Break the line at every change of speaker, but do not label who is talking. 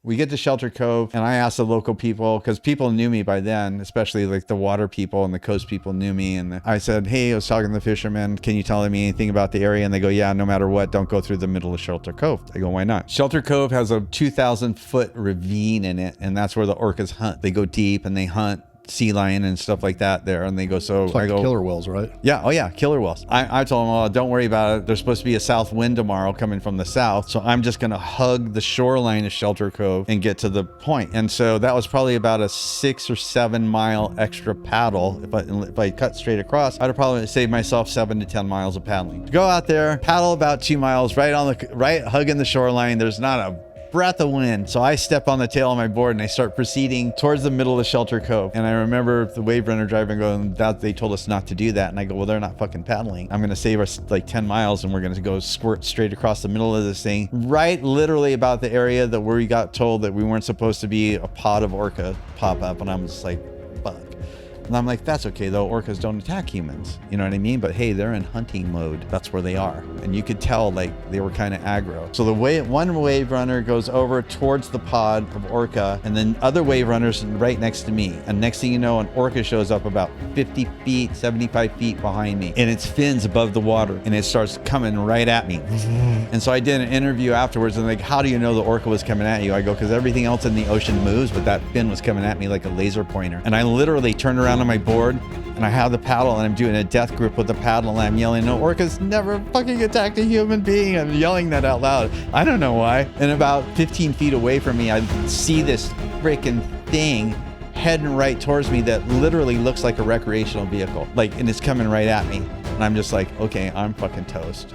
We get to Shelter Cove, and I asked the local people, because people knew me by then, especially like the water people and the coast people knew me. And I said, hey, I was talking to the fishermen. Can you tell me anything about the area? And they go, yeah, no matter what, don't go through the middle of Shelter Cove. I go, why not? Shelter Cove has a 2,000-foot ravine in it, and that's where the orcas hunt. They go deep and they hunt sea lion and stuff like that there, and they go, so
It's like
I go,
killer whales, right?
yeah, oh yeah, killer whales. I told them, oh, don't worry about it. There's supposed to be a south wind tomorrow coming from the south, so I'm just gonna hug the shoreline of Shelter Cove and get to the point. And so that was probably about a 6 or 7 mile extra paddle. If I cut straight across, I'd have probably saved myself 7 to 10 miles of paddling. Go out there, paddle about 2 miles, right hugging the shoreline. There's not a breath of wind. So I step on the tail of my board and I start proceeding towards the middle of Shelter Cove. And I remember the wave runner driving going, that they told us not to do that. And I go, well, they're not fucking paddling. I'm going to save us like 10 miles and we're going to go squirt straight across the middle of this thing, right literally about the area that where we got told that we weren't supposed to be a pod of orca pop up. And I'm just like, fuck. And I'm like, that's okay though, orcas don't attack humans, you know what I mean? But hey, they're in hunting mode. That's where they are. And you could tell like they were kind of aggro. So one wave runner goes over towards the pod of orca, and then other wave runners right next to me. And next thing you know, an orca shows up about 50 feet, 75 feet behind me, and its fins above the water, and it starts coming right at me. And so I did an interview afterwards, and like, how do you know the orca was coming at you? I go, because everything else in the ocean moves, but that fin was coming at me like a laser pointer. And I literally turned around on my board and I have the paddle and I'm doing a death grip with the paddle and I'm yelling, no, orcas never fucking attacked a human being. I'm yelling that out loud. I don't know why. And about 15 feet away from me, I see this freaking thing heading right towards me that literally looks like a recreational vehicle. Like, and it's coming right at me. And I'm just like, okay, I'm fucking toast.